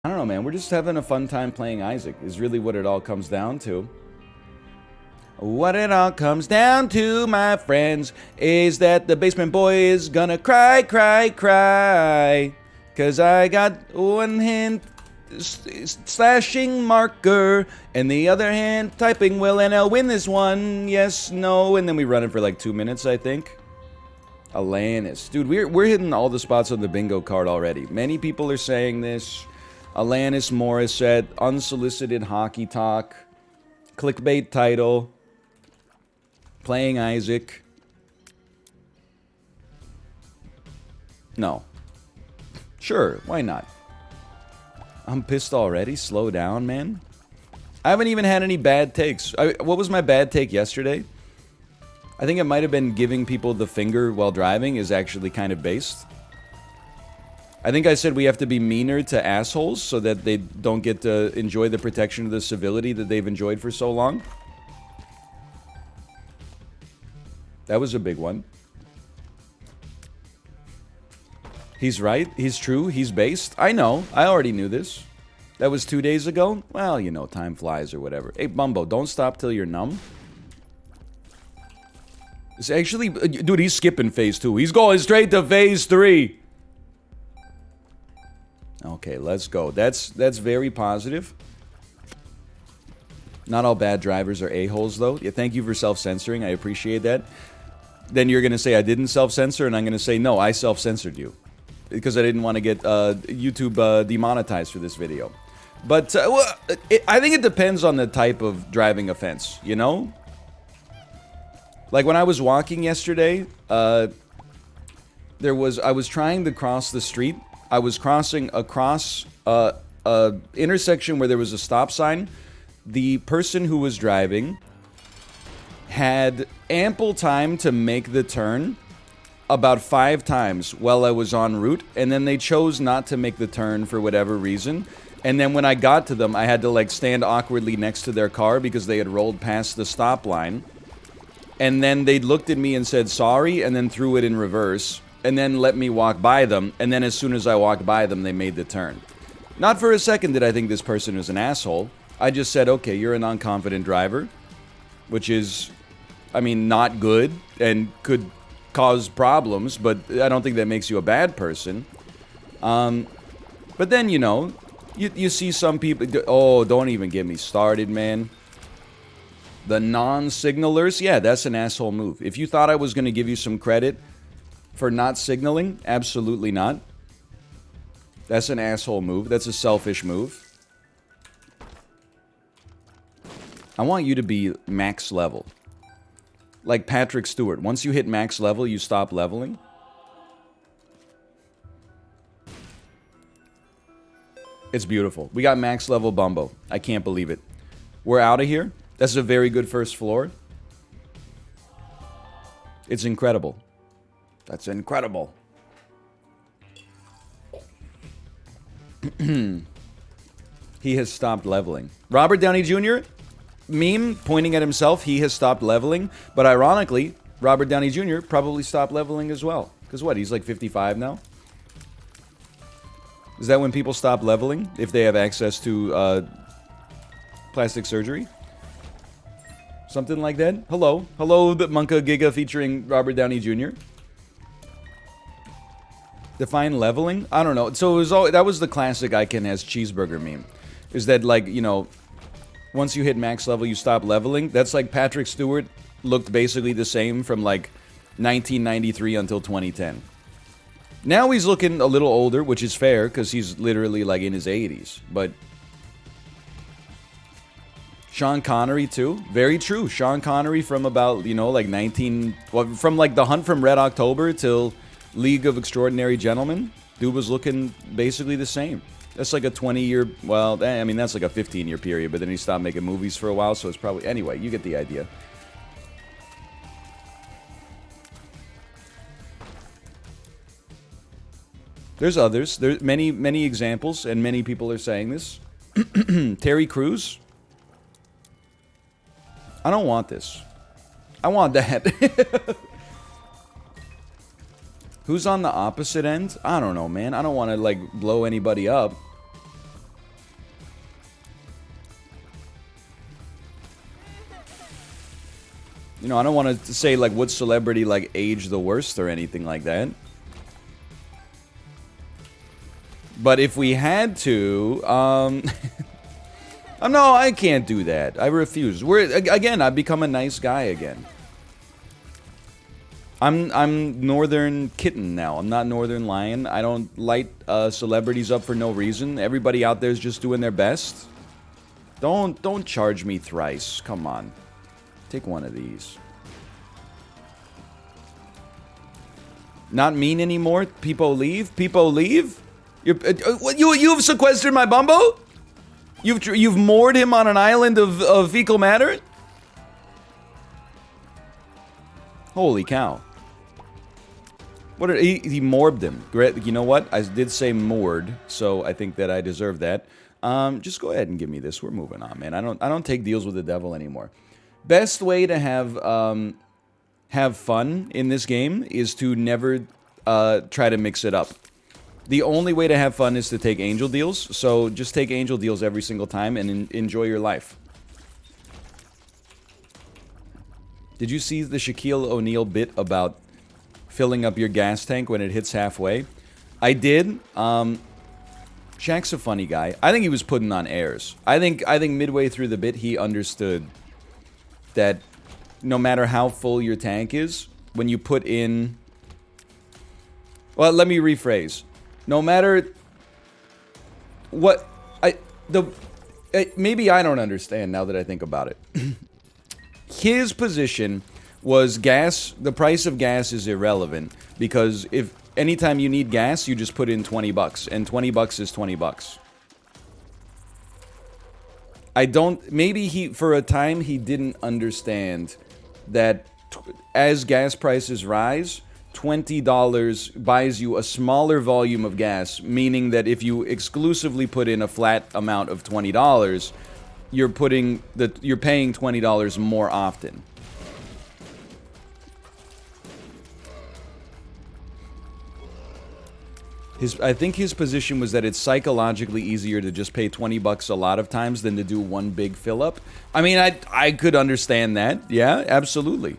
I don't know, man. We're just having a fun time playing Isaac, is really what it all comes down to. What it all comes down to, my friends, is that the basement boy is gonna cry, cry, cry. 'Cause I got one hand slashing marker, and the other hand typing will, and I'll win this one. Yes, no, and then we run it for like 2 minutes, I think. Alanis. Dude, we're hitting all the spots on the bingo card already. Many people are saying this. Alanis Morissette, unsolicited hockey talk, clickbait title, playing Isaac. No. Sure, why not? I'm pissed already? Slow down, man. I haven't even had any bad takes. What was my bad take yesterday? I think it might have been giving people the finger while driving is actually kind of based. I think I said we have to be meaner to assholes so that they don't get to enjoy the protection of the civility that they've enjoyed for so long. That was a big one. He's right. He's true. He's based. I know. I already knew this. That was 2 days ago. Well, you know, time flies or whatever. Hey, Bumbo, don't stop till you're numb. It's actually... Dude, he's skipping phase 2. He's going straight to phase 3. Okay, let's go. That's very positive. Not all bad drivers are a-holes, though. Yeah, thank you for self-censoring. I appreciate that. Then you're going to say I didn't self-censor, and I'm going to say, no, I self-censored you. Because I didn't want to get YouTube demonetized for this video. But well, I think it depends on the type of driving offense, you know? Like when I was walking yesterday, I was trying to cross the street. I was crossing across a intersection where there was a stop sign. The person who was driving had ample time to make the turn about 5 times while I was en route, and then they chose not to make the turn for whatever reason. And then when I got to them, I had to like stand awkwardly next to their car because they had rolled past the stop line. And then they looked at me and said sorry, and then threw it in reverse, and then let me walk by them, and then as soon as I walked by them, they made the turn. Not for a second did I think this person was an asshole. I just said, okay, you're a non-confident driver, which is, I mean, not good, and could cause problems, but I don't think that makes you a bad person. But then, you know, you see some people... Oh, don't even get me started, man. The non-signalers, yeah, that's an asshole move. If you thought I was going to give you some credit for not signaling, absolutely not. That's an asshole move. That's a selfish move. I want you to be max level. Like Patrick Stewart. Once you hit max level, you stop leveling. It's beautiful. We got max level Bumbo. I can't believe it. We're out of here. That's a very good first floor. It's incredible. That's incredible. He has stopped leveling. Robert Downey Jr., meme pointing at himself, he has stopped leveling. But ironically, Robert Downey Jr. probably stopped leveling as well. Because what, he's like 55 now? Is that when people stop leveling? If they have access to plastic surgery? Something like that? Hello. Hello, the Monka Giga featuring Robert Downey Jr. Define leveling? I don't know. So it was that was the classic I Can Has cheeseburger meme. Is that like, you know, once you hit max level, you stop leveling? That's like Patrick Stewart looked basically the same from like 1993 until 2010. Now he's looking a little older, which is fair because he's literally like in his 80s. But Sean Connery too. Very true. Sean Connery from about, you know, like from like The Hunt from Red October till League of Extraordinary Gentlemen. Dude was looking basically the same. That's like a 20-year, well, I mean, that's like a 15-year period, but then he stopped making movies for a while, so it's probably, anyway, you get the idea. There's others. There's many examples, and many people are saying this. Terry Crews. I don't want this. I want that. Who's on the opposite end? I don't know, man. I don't want to, like, blow anybody up. You know, I don't want to say, like, what celebrity, like, aged the worst or anything like that. But if we had to, no, I can't do that. I refuse. Again, I've become a nice guy again. I'm Northern Kitten now. I'm not Northern Lion. I don't light celebrities up for no reason. Everybody out there is just doing their best. Don't charge me thrice. Come on. Take one of these. Not mean anymore? People leave? People leave? You've sequestered my bumbo? You've moored him on an island of fecal matter? Holy cow. What he morbed him. You know what? I did say moored, so I think that I deserve that. Just go ahead and give me this. We're moving on, man. I don't take deals with the devil anymore. Best way to have fun in this game is to never try to mix it up. The only way to have fun is to take angel deals, so just take angel deals every single time and enjoy your life. Did you see the Shaquille ONeal bit about filling up your gas tank when it hits halfway? I did. Shaq's a funny guy. I think he was putting on airs. I think midway through the bit he understood that no matter how full your tank is, when you put in... Well, let me rephrase. No matter what... maybe I don't understand now that I think about it. His position was gas... The price of gas is irrelevant, because if anytime you need gas, you just put in 20 bucks, and 20 bucks is 20 bucks. Maybe for a time, he didn't understand that as gas prices rise, $20 buys you a smaller volume of gas, meaning that if you exclusively put in a flat amount of $20, you're paying $20 more often. I think his position was that it's psychologically easier to just pay 20 bucks a lot of times than to do one big fill up. I mean, I could understand that. Yeah, absolutely.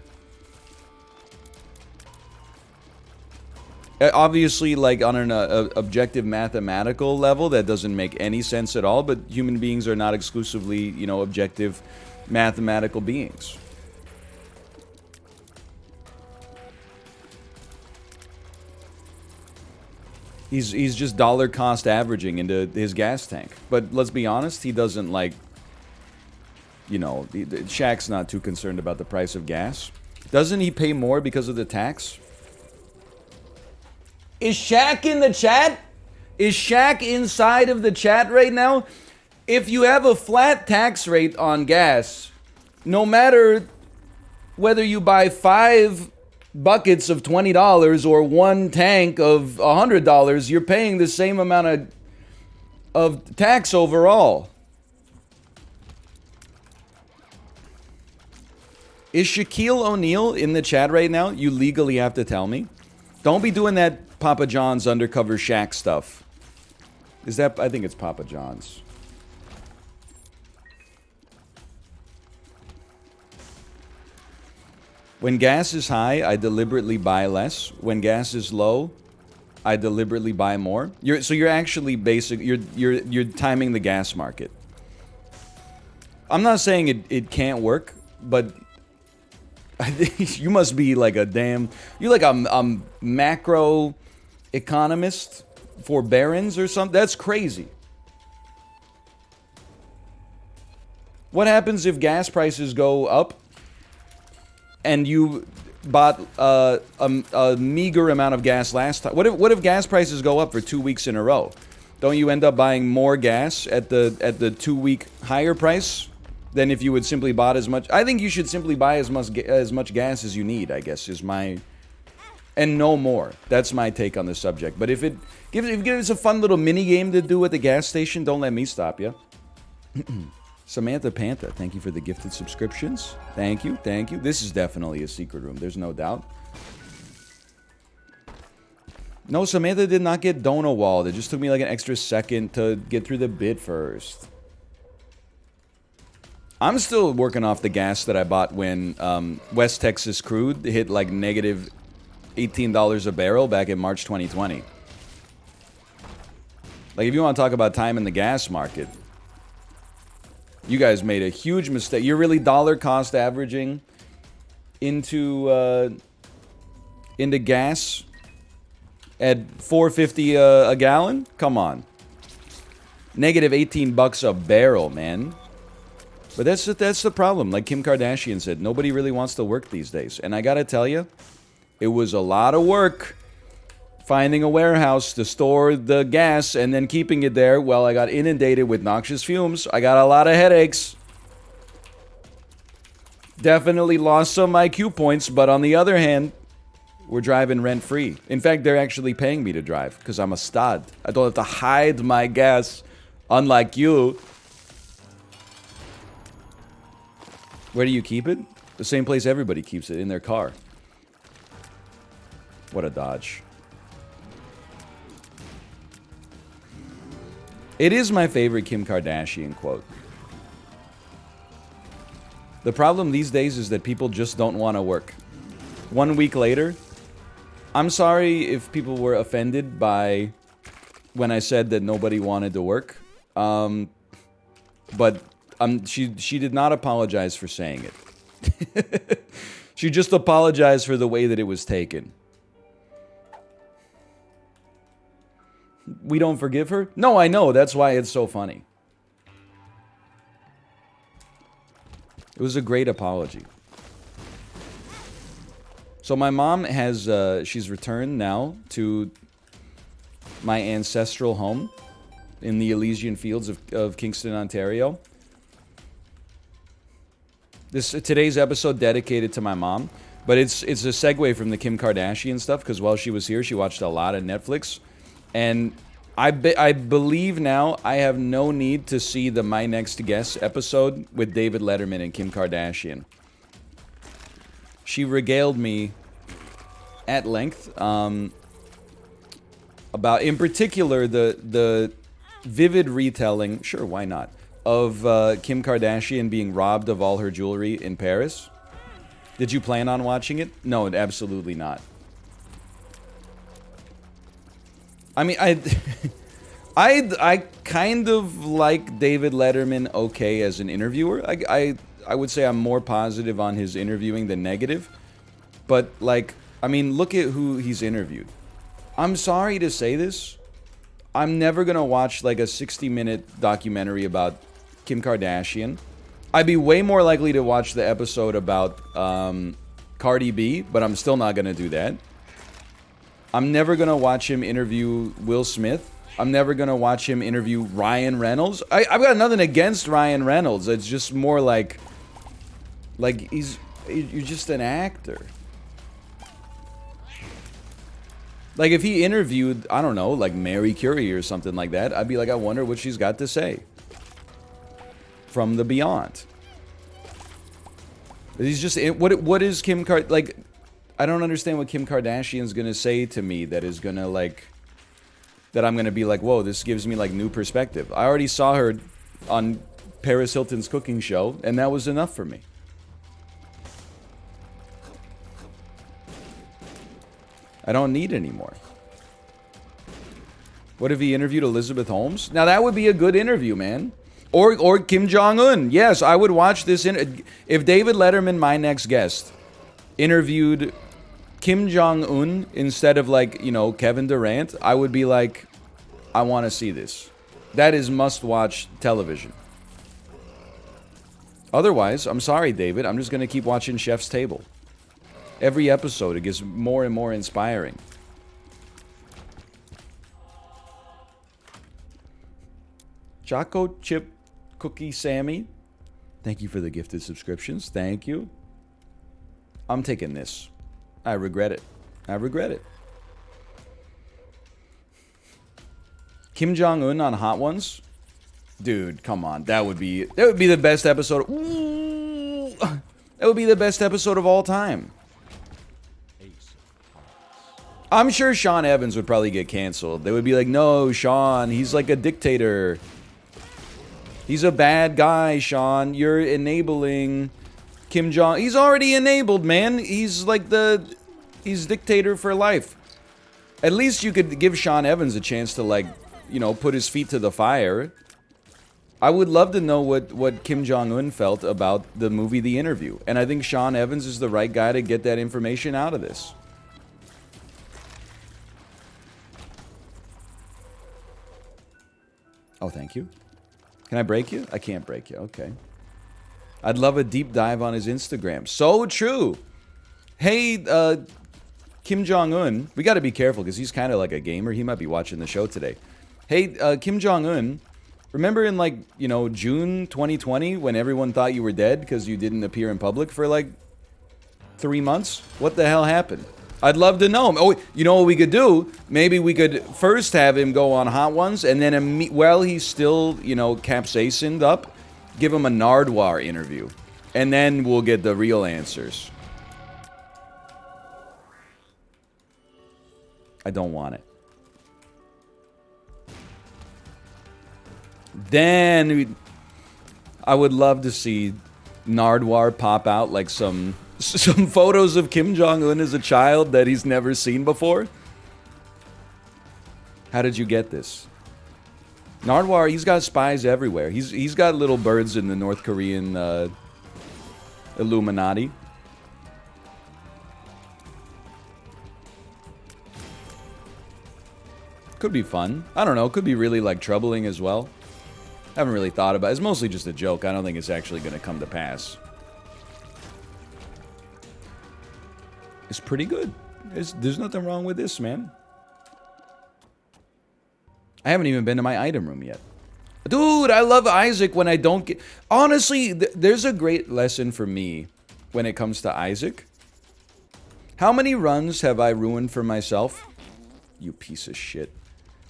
Obviously, like on an objective mathematical level, that doesn't make any sense at all, but human beings are not exclusively, you know, objective mathematical beings. He's just dollar cost averaging into his gas tank. But let's be honest, he doesn't, like, you know, Shaq's not too concerned about the price of gas. Doesn't he pay more because of the tax? Is Shaq in the chat? Is Shaq inside of the chat right now? If you have a flat tax rate on gas, no matter whether you buy 5 buckets of $20 or 1 tank of $100, you're paying the same amount of tax overall. Is Shaquille ONeal in the chat right now? You legally have to tell me. Don't be doing that Papa John's undercover Shaq stuff. Is that... I think it's Papa John's. When gas is high, I deliberately buy less. When gas is low, I deliberately buy more. So you're actually you're timing the gas market. I'm not saying it can't work, but I think you must be like you're like a macro economist for barons or something. That's crazy. What happens if gas prices go up and you bought a meager amount of gas last time? What if gas prices go up for 2 weeks in a row? Don't you end up buying more gas at the 2-week higher price than if you would simply bought as much? I think you should simply buy as much gas as you need, I guess, is my... And no more. That's my take on the subject. But if it gives a fun little mini game to do at the gas station, don't let me stop you. Samantha Pantha, thank you for the gifted subscriptions. Thank you, thank you. This is definitely a secret room, there's no doubt. No, Samantha did not get Donawalled. It just took me like an extra second to get through the bid first. I'm still working off the gas that I bought when West Texas crude hit like negative $18 a barrel back in March 2020. Like, if you want to talk about time in the gas market, you guys made a huge mistake. You're really dollar cost averaging into gas at $4.50 a gallon? Come on. Negative 18 bucks a barrel, man. But that's the problem. Like Kim Kardashian said, nobody really wants to work these days. And I gotta tell you, it was a lot of work finding a warehouse to store the gas and then keeping it there while I got inundated with noxious fumes. I got a lot of headaches. Definitely lost some IQ points, but on the other hand, we're driving rent-free. In fact, they're actually paying me to drive because I'm a stud. I don't have to hide my gas, unlike you. Where do you keep it? The same place everybody keeps it, in their car. What a dodge. It is my favorite Kim Kardashian quote. The problem these days is that people just don't want to work. 1 week later, I'm sorry if people were offended by when I said that nobody wanted to work. But she did not apologize for saying it. She just apologized for the way that it was taken. We don't forgive her? No, I know. That's why it's so funny. It was a great apology. So my mom has, she's returned now to my ancestral home in the Elysian Fields of Kingston, Ontario. Today's episode dedicated to my mom, but it's a segue from the Kim Kardashian stuff, because while she was here, she watched a lot of Netflix. And I believe now I have no need to see the My Next Guest episode with David Letterman and Kim Kardashian. She regaled me at length about, in particular, the vivid retelling, sure, why not, of Kim Kardashian being robbed of all her jewelry in Paris. Did you plan on watching it? No, absolutely not. I mean, I kind of like David Letterman okay as an interviewer. I would say I'm more positive on his interviewing than negative. But, like, I mean, look at who he's interviewed. I'm sorry to say this. I'm never going to watch, like, a 60-minute documentary about Kim Kardashian. I'd be way more likely to watch the episode about Cardi B, but I'm still not going to do that. I'm never going to watch him interview Will Smith. I'm never going to watch him interview Ryan Reynolds. I've got nothing against Ryan Reynolds. It's just more like you're just an actor. Like, if he interviewed, I don't know, like Mary Curie or something like that, I'd be like, I wonder what she's got to say. From the beyond. He's just, what is Kim Kardashian, like, I don't understand what Kim Kardashian's gonna say to me that is gonna, like, that I'm gonna be like, whoa, this gives me, like, new perspective. I already saw her on Paris Hilton's cooking show, and that was enough for me. I don't need any more. What if he interviewed Elizabeth Holmes? Now, that would be a good interview, man. Or Kim Jong-un. Yes, I would watch this. If David Letterman, My Next Guest, interviewed Kim Jong-un instead of, like, you know, Kevin Durant, I would be like, I want to see this. That is must-watch television. Otherwise, I'm sorry, David, I'm just going to keep watching Chef's Table. Every episode, it gets more and more inspiring. Choco Chip Cookie Sammy, thank you for the gifted subscriptions. Thank you. I'm taking this. I regret it. I regret it. Kim Jong-un on Hot Ones? Dude, come on. That would be the best episode. Ooh, that would be the best episode of all time. I'm sure Sean Evans would probably get canceled. They would be like, no, Sean, he's like a dictator. He's a bad guy, Sean. You're enabling Kim Jong. He's already enabled, man. He's like he's dictator for life. At least you could give Sean Evans a chance to, like, you know, put his feet to the fire. I would love to know what Kim Jong-un felt about the movie The Interview. And I think Sean Evans is the right guy to get that information out of this. Oh, thank you. Can I break you? I can't break you. Okay. I'd love a deep dive on his Instagram. So true. Hey, Kim Jong-un, we got to be careful because he's kind of like a gamer. He might be watching the show today. Hey, Kim Jong-un, remember in, like, you know, June 2020 when everyone thought you were dead because you didn't appear in public for like 3 months? What the hell happened? I'd love to know. Oh, you know what we could do? Maybe we could first have him go on Hot Ones and then while he's still, you know, capsaiced up, give him a Nardwar interview. And then we'll get the real answers. I don't want it. Then I would love to see Nardwar pop out like some photos of Kim Jong-un as a child that he's never seen before. How did you get this? Nardwar, he's got spies everywhere. He's got little birds in the North Korean Illuminati. Could be fun. I don't know. Could be really, like, troubling as well. Haven't really thought about it. It's mostly just a joke. I don't think it's actually going to come to pass. It's pretty good. There's nothing wrong with this, man. I haven't even been to my item room yet. Dude, I love Isaac when I don't get... Honestly, there's a great lesson for me when it comes to Isaac. How many runs have I ruined for myself? You piece of shit.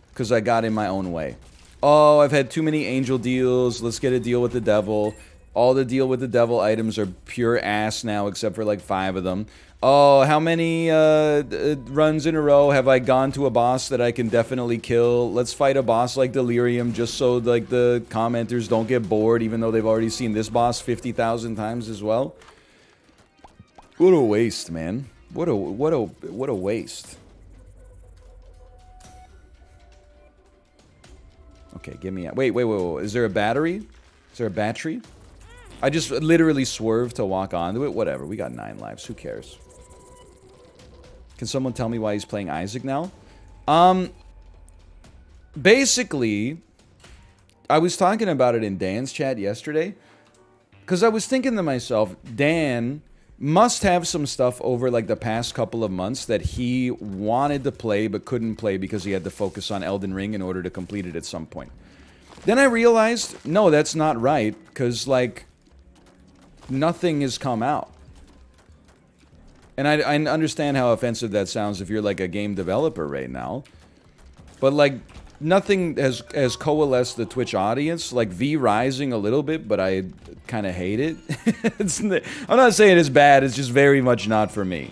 Because I got in my own way. Oh, I've had too many angel deals. Let's get a deal with the devil. All the deal with the devil items are pure ass now, except for like 5 of them. Oh, how many runs in a row have I gone to a boss that I can definitely kill? Let's fight a boss like Delirium just so like the commenters don't get bored, even though they've already seen this boss 50,000 times as well. What a waste, man. What a waste. Okay, give me a... Wait. Is there a battery? Is there a battery? I just literally swerved to walk onto it. Whatever, we got 9 lives. Who cares? Can someone tell me why he's playing Isaac now? Basically, I was talking about it in Dan's chat yesterday. Because I was thinking to myself, Dan must have some stuff over like the past couple of months that he wanted to play but couldn't play because he had to focus on Elden Ring in order to complete it at some point. Then I realized, no, that's not right, because like nothing has come out. And I understand how offensive that sounds if you're like a game developer right now. But like nothing has coalesced the Twitch audience. Like V rising a little bit, but I kind of hate it. I'm not saying it's bad, it's just very much not for me.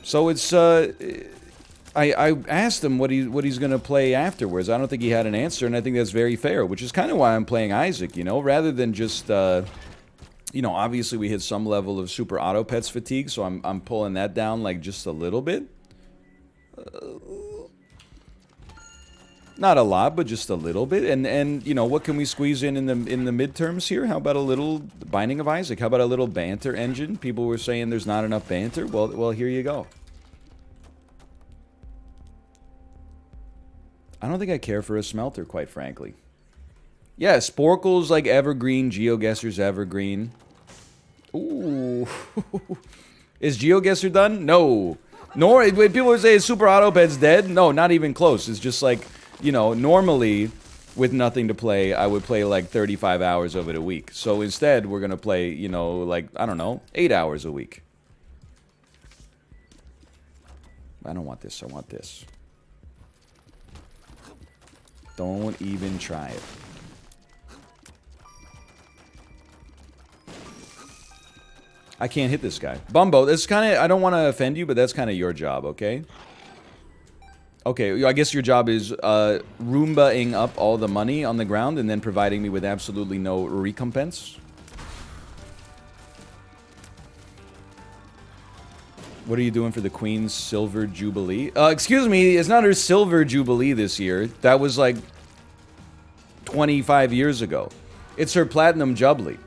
So it's I asked him what he's gonna play afterwards. I don't think he had an answer, and I think that's very fair, which is kind of why I'm playing Isaac, you know, rather than just you know, obviously we hit some level of super auto pets fatigue, so I'm pulling that down like just a little bit. Not a lot, but just a little bit. And you know, what can we squeeze in the midterms here? How about a little Binding of Isaac? How about a little banter engine? People were saying there's not enough banter. Well, here you go. I don't think I care for a smelter, quite frankly. Yeah, Sporkle's like evergreen. GeoGuessr's evergreen. Ooh. Is GeoGuessr done? No. Nor, when people say Super Autoped's dead, no, not even close. It's just like, you know, normally with nothing to play, I would play like 35 hours of it a week. So instead, we're going to play, you know, like, I don't know, 8 hours a week. I don't want this, I want this. Don't even try it. I can't hit this guy. Bumbo, that's kind of... I don't want to offend you, but that's kind of your job, okay? Okay, I guess your job is Roomba-ing up all the money on the ground and then providing me with absolutely no recompense. What are you doing for the Queen's Silver Jubilee? Excuse me, it's not her Silver Jubilee this year. That was like 25 years ago. It's her Platinum Jubilee.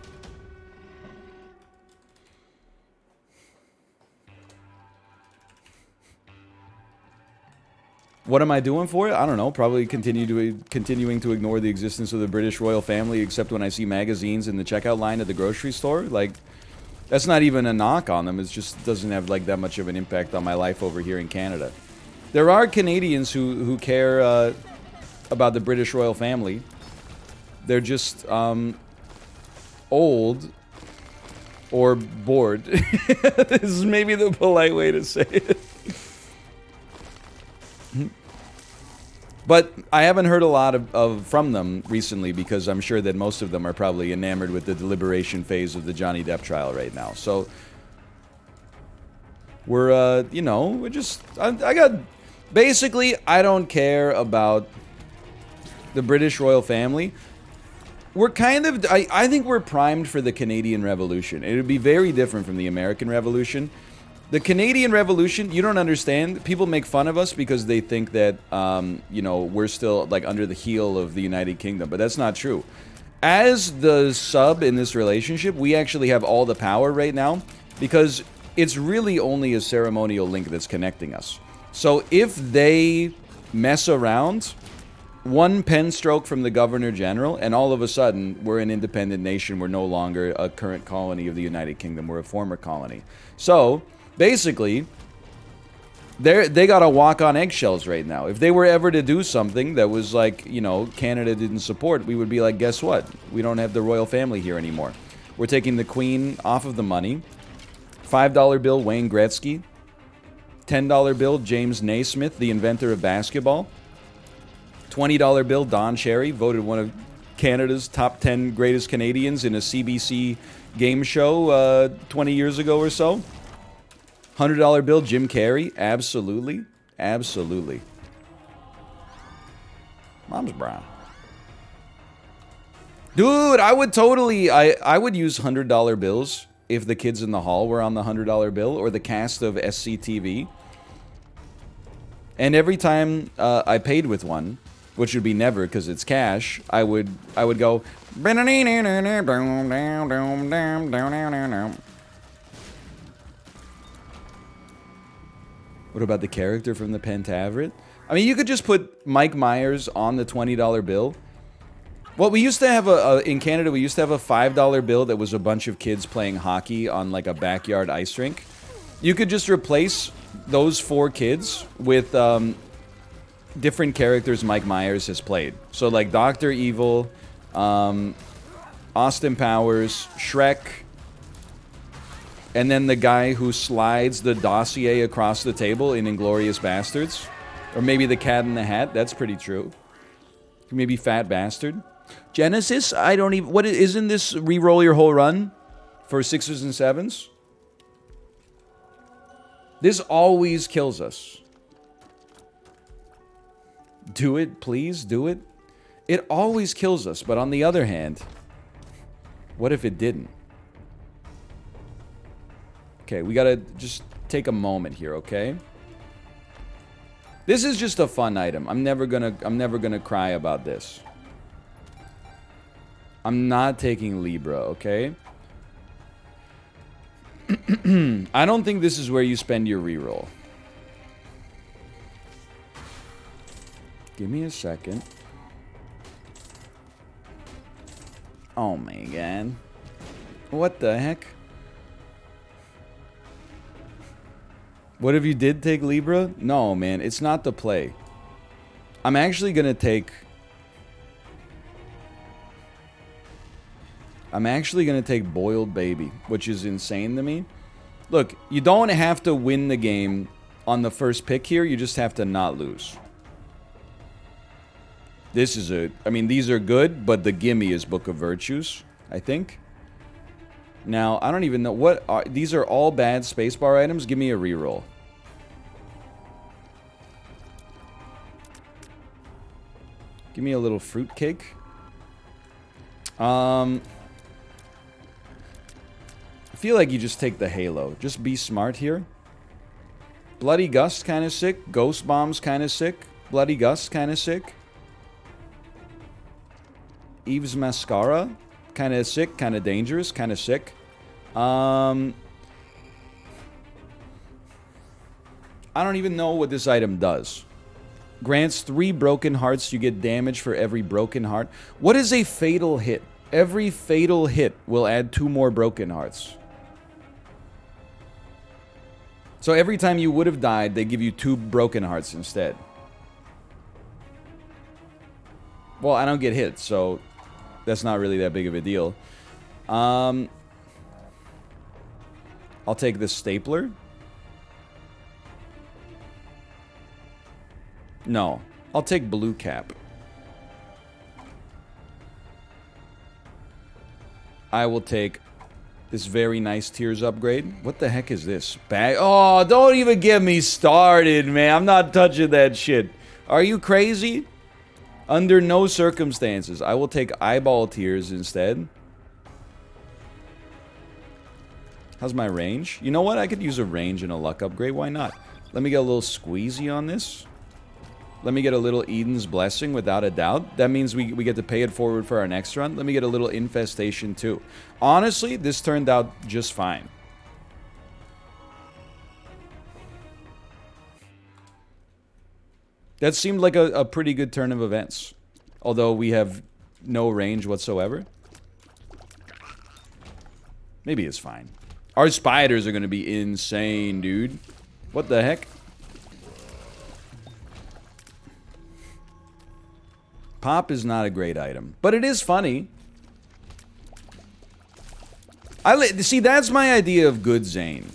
What am I doing for it? I don't know. Probably continuing to ignore the existence of the British royal family, except when I see magazines in the checkout line at the grocery store. Like, that's not even a knock on them. It just doesn't have like that much of an impact on my life over here in Canada. There are Canadians who care about the British royal family. They're just old or bored. This is maybe the polite way to say it. But I haven't heard a lot from them recently because I'm sure that most of them are probably enamored with the deliberation phase of the Johnny Depp trial right now. So we're, you know, we're just, I got, basically, I don't care about the British royal family. We're kind of, I think we're primed for the Canadian Revolution. It would be very different from the American Revolution. The Canadian Revolution, you don't understand. People make fun of us because they think that, you know, we're still, like, under the heel of the United Kingdom. But that's not true. As the sub in this relationship, we actually have all the power right now because it's really only a ceremonial link that's connecting us. So if they mess around, one pen stroke from the Governor General, and all of a sudden, we're an independent nation. We're no longer a current colony of the United Kingdom. We're a former colony. So basically, they gotta walk on eggshells right now. If they were ever to do something that was like, you know, Canada didn't support, we would be like, guess what? We don't have the royal family here anymore. We're taking the Queen off of the money. $5 bill, Wayne Gretzky. $10 bill, James Naismith, the inventor of basketball. $20 bill, Don Cherry, voted one of Canada's top 10 greatest Canadians in a CBC game show 20 years ago or so. $100 bill, Jim Carrey. Absolutely. Absolutely. Mom's brown. Dude, I would totally... I would use $100 bills if the kids in the hall were on the $100 bill or the cast of SCTV. And every time I paid with one, which would be never because it's cash, I would go... What about the character from the Pentaveret? I mean, you could just put Mike Myers on the $20 bill. Well, we used to have in Canada, we used to have a $5 bill that was a bunch of kids playing hockey on like a backyard ice rink. You could just replace those 4 kids with different characters Mike Myers has played. So like Dr. Evil, Austin Powers, Shrek, and then the guy who slides the dossier across the table in Inglourious Bastards. Or maybe the Cat in the Hat. That's pretty true. Maybe Fat Bastard. Genesis? I don't even... What isn't this re-roll your whole run for 6s and 7s? This always kills us. Do it, please. Do it. It always kills us. But on the other hand, what if it didn't? Okay, we gotta just take a moment here, okay? This is just a fun item. I'm never gonna cry about this. I'm not taking Libra, okay? I don't think this is where you spend your reroll. Give me a second. Oh my god. What the heck? What if you did take Libra? No, man, it's not the play. I'm actually gonna take... Boiled Baby, which is insane to me. Look, you don't have to win the game on the first pick here, you just have to not lose. This is I mean, these are good, but the gimme is Book of Virtues, I think. Now, I don't even know what... these are all bad spacebar items. Give me a reroll. Give me a little fruitcake. I feel like you just take the Halo. Just be smart here. Bloody Gust kind of sick. Ghost Bomb's kind of sick. Bloody Gust kind of sick. Eve's Mascara, kind of sick, kind of dangerous, kind of sick. I don't even know what this item does. Grants 3 broken hearts. You get damage for every broken heart. What is a fatal hit? Every fatal hit will add 2 more broken hearts. So every time you would have died, they give you 2 broken hearts instead. Well, I don't get hit, so that's not really that big of a deal. I'll take the stapler. No, I'll take blue cap. I will take this very nice Tears upgrade. What the heck is this? Bag? Oh, don't even get me started, man. I'm not touching that shit. Are you crazy? Under no circumstances. I will take eyeball tears instead. How's my range? You know what? I could use a range and a luck upgrade. Why not? Let me get a little squeezy on this. Let me get a little Eden's Blessing without a doubt. That means we get to pay it forward for our next run. Let me get a little Infestation too. Honestly, this turned out just fine. That seemed like a pretty good turn of events. Although we have no range whatsoever. Maybe it's fine. Our spiders are going to be insane, dude. What the heck? Pop is not a great item. But it is funny. See, that's my idea of good Zane.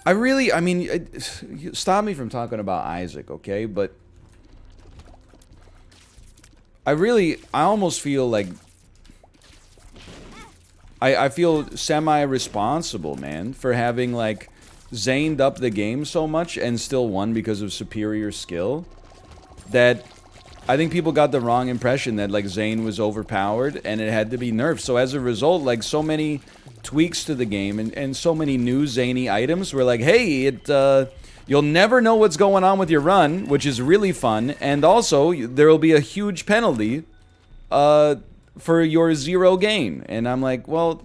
I mean, stop me from talking about Isaac, okay? But I almost feel like I feel semi-responsible, man, for having, like, Zaned up the game so much and still won because of superior skill. That I think people got the wrong impression that, like, Zane was overpowered and it had to be nerfed. So as a result, like, so many tweaks to the game and so many new zany items were like, hey, you'll never know what's going on with your run, which is really fun, and also there will be a huge penalty for your 0 gain. And I'm like, well,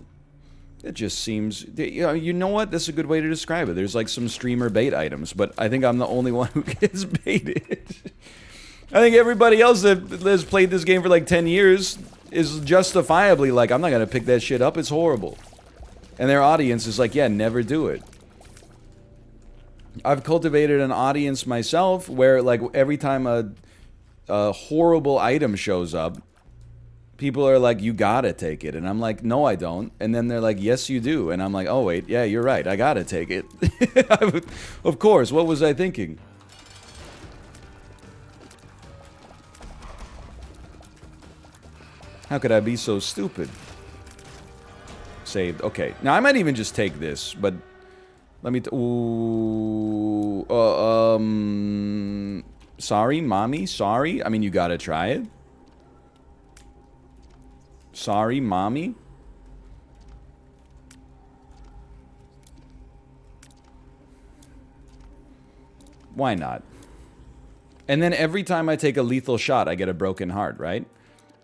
it just seems, you know what, that's a good way to describe it. There's like some streamer bait items, but I think I'm the only one who gets baited. I think everybody else that has played this game for like 10 years is justifiably like, I'm not gonna pick that shit up, it's horrible. And their audience is like, yeah, never do it. I've cultivated an audience myself where, like, every time a horrible item shows up, people are like, you gotta take it. And I'm like, no, I don't. And then they're like, yes, you do. And I'm like, oh, wait, yeah, you're right. I gotta take it. Of course, what was I thinking? How could I be so stupid? Saved. Okay. Now, I might even just take this, but let me... Ooh... Sorry, mommy? Sorry? I mean, you gotta try it. Sorry, mommy? Why not? And then every time I take a lethal shot, I get a broken heart, right?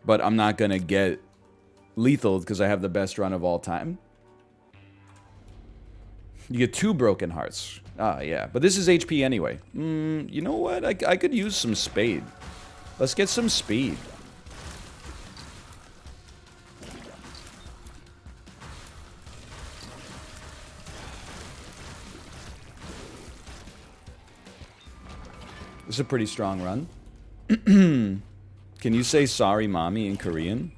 But I'm not gonna get lethal because I have the best run of all time. You get 2 broken hearts. Ah, yeah. But this is HP anyway. You know what? I could use some spade. Let's get some speed. This is a pretty strong run. Can you say sorry, mommy, in Korean?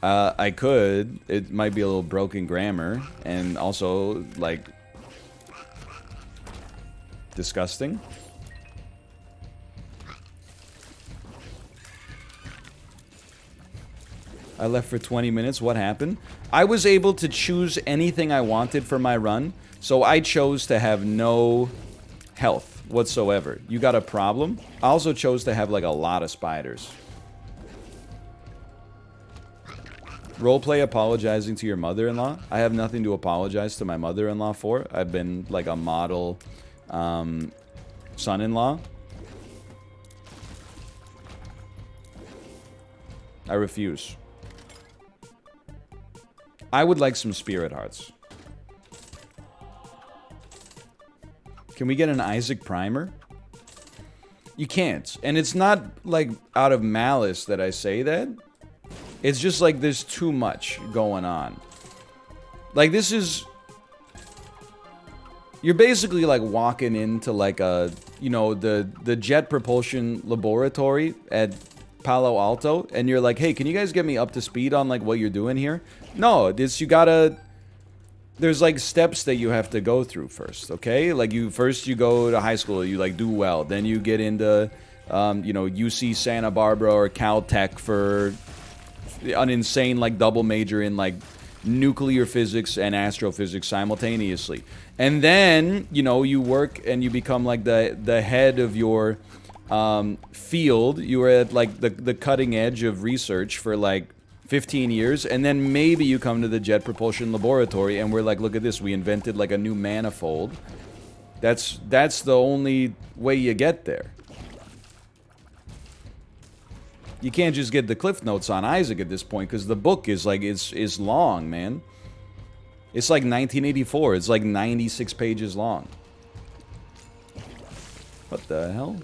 I could. It might be a little broken grammar. And also, like, disgusting. I left for 20 minutes. What happened? I was able to choose anything I wanted for my run. So I chose to have no health. whatsoever. You got a problem? I also chose to have like a lot of spiders. Roleplay apologizing to your mother-in-law. I have nothing to apologize to my mother-in-law for. I've been like a model son-in-law. I refuse. I would like some spirit hearts. Can we get an Isaac primer? You can't. And it's not like out of malice that I say that. It's just like there's too much going on. Like this is... You're basically like walking into like a, you know, the jet propulsion laboratory at Palo Alto, and you're like, hey, can you guys get me up to speed on like what you're doing here? No, it's you gotta... There's like steps that you have to go through first, okay? Like you go to high school, you like do well, then you get into, you know, UC Santa Barbara or Caltech for an insane like double major in like nuclear physics and astrophysics simultaneously, and then you know you work and you become like the head of your field. You were at like the cutting edge of research for like 15 years, and then maybe you come to the Jet Propulsion Laboratory and we're like, look at this, we invented like a new manifold. That's the only way you get there. You can't just get the Cliff Notes on Isaac at this point, because the book is like, is long, man. It's like 1984, it's like 96 pages long. What the hell?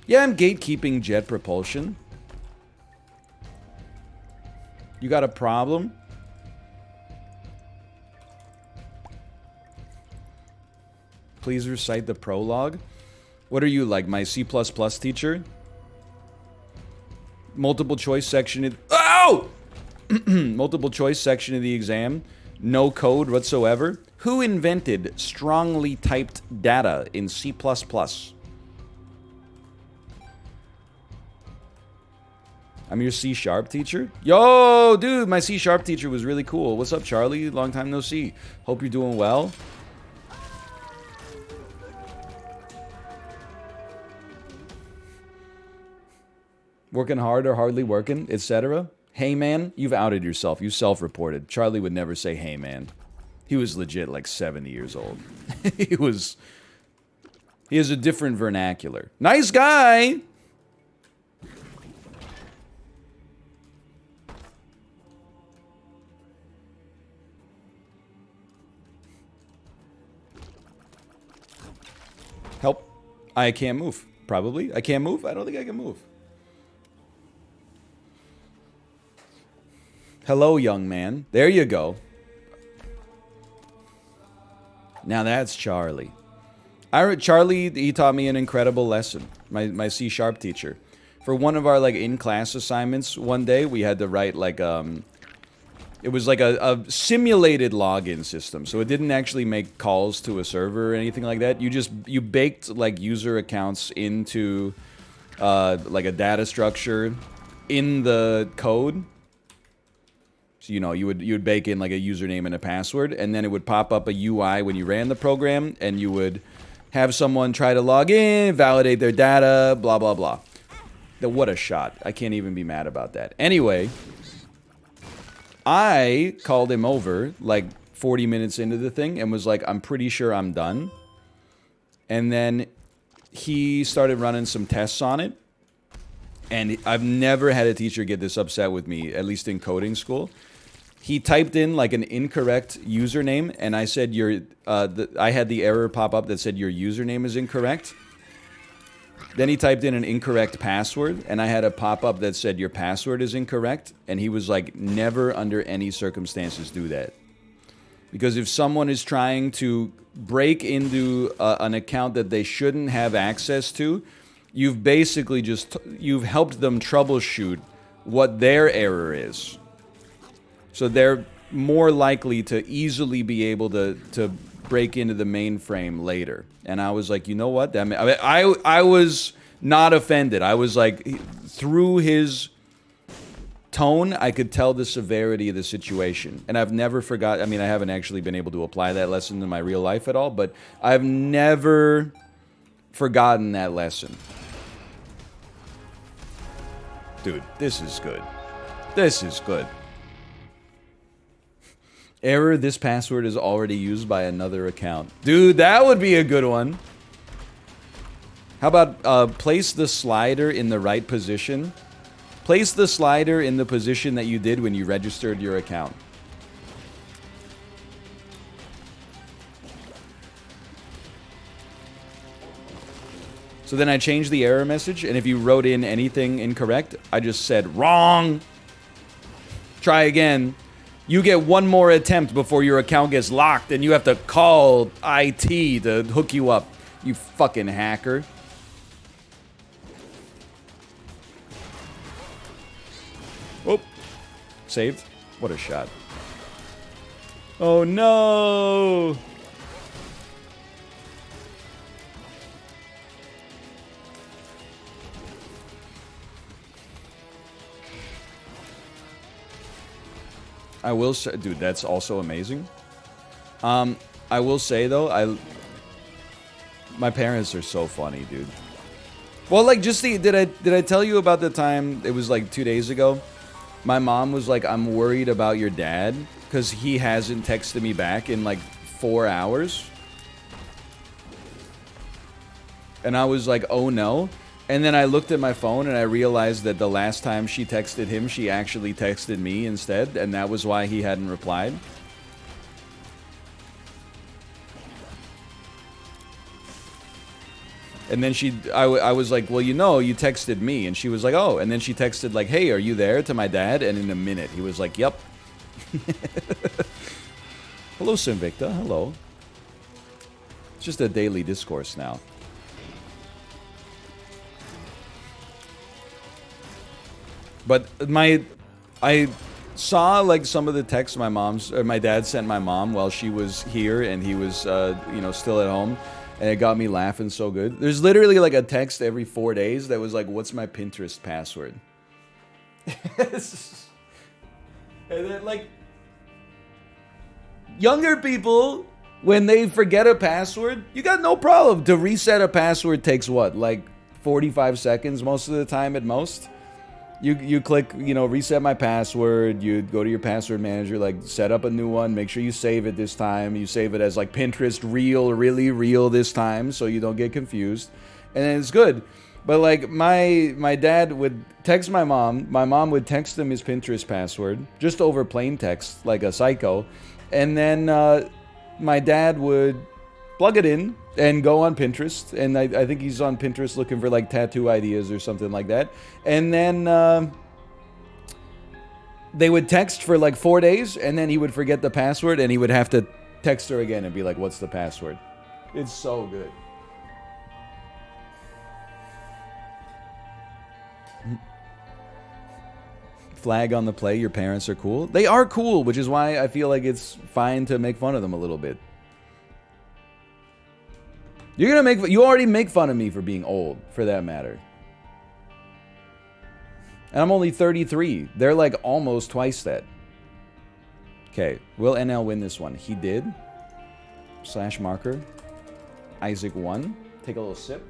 Yeah, I'm gatekeeping jet propulsion. You got a problem? Please recite the prologue. What are you, like my C++ teacher? Multiple choice section. Oh! Multiple choice section of the exam. No code whatsoever. Who invented strongly typed data in C++? I'm your C# teacher. Yo, dude, my C# teacher was really cool. What's up, Charlie? Long time no see. Hope you're doing well. Working hard or hardly working, etc. Hey, man, you've outed yourself. You self-reported. Charlie would never say, hey, man. He was legit like 70 years old. He has a different vernacular. Nice guy! Help. I can't move. Probably. I can't move? I don't think I can move. Hello, young man. There you go. Now that's Charlie. Charlie, he taught me an incredible lesson. My C# teacher. For one of our like in-class assignments one day, we had to write like it was like a simulated login system, so it didn't actually make calls to a server or anything like that. You baked like user accounts into like a data structure in the code. So, you know, you would bake in like a username and a password, and then it would pop up a UI when you ran the program, and you would have someone try to log in, validate their data, blah blah blah. What a shot! I can't even be mad about that. Anyway. I called him over like 40 minutes into the thing and was like, I'm pretty sure I'm done. And then he started running some tests on it. And I've never had a teacher get this upset with me, at least in coding school. He typed in like an incorrect username, and I said I had the error pop up that said your username is incorrect. Then he typed in an incorrect password, and I had a pop-up that said your password is incorrect, and he was like, never under any circumstances do that. Because if someone is trying to break into an account that they shouldn't have access to, you've basically you've helped them troubleshoot what their error is. So they're more likely to easily be able to break into the mainframe later. And I was like, you know what? I was not offended. I was like, through his tone, I could tell the severity of the situation. And I've never forgot, I mean, I haven't actually been able to apply that lesson in my real life at all, but I've never forgotten that lesson. Dude, this is good. This is good. Error, this password is already used by another account. Dude, that would be a good one. How about place the slider in the right position? Place the slider in the position that you did when you registered your account. So then I changed the error message, and if you wrote in anything incorrect, I just said, wrong. Try again. You get one more attempt before your account gets locked, and you have to call IT to hook you up. You fucking hacker. Oh. Saved? What a shot. Oh no! I will say, dude, that's also amazing. I will say though, my parents are so funny, dude. Well, like, just did I tell you about the time, it was like 2 days ago? My mom was like, I'm worried about your dad because he hasn't texted me back in like 4 hours. And I was like, oh no. And then I looked at my phone and I realized that the last time she texted him, she actually texted me instead, and that was why he hadn't replied. And then I was like, well, you know, you texted me. And she was like, oh. And then she texted like, hey, are you there, to my dad? And in a minute, he was like, yep. Hello, Sinvicta. Hello. It's just a daily discourse now. But I saw like some of the texts my dad sent my mom while she was here and he was, you know, still at home. And it got me laughing so good. There's literally like a text every 4 days that was like, what's my Pinterest password? And then like, younger people, when they forget a password, you got no problem. To reset a password takes what? Like 45 seconds most of the time at most? You click, you know, reset my password. You go to your password manager, like set up a new one. Make sure you save it this time. You save it as like Pinterest real, really real this time, so you don't get confused. And then it's good. But like my dad would text my mom. My mom would text him his Pinterest password just over plain text, like a psycho. And then my dad would plug it in and go on Pinterest, and I think he's on Pinterest looking for like tattoo ideas or something like that. And then they would text for like 4 days, and then he would forget the password, and he would have to text her again and be like, what's the password? It's so good. Flag on the play, your parents are cool. They are cool, which is why I feel like it's fine to make fun of them a little bit. You already make fun of me for being old, for that matter. And I'm only 33. They're like almost twice that. Okay, will NL win this one? He did. /marker. Isaac won. Take a little sip.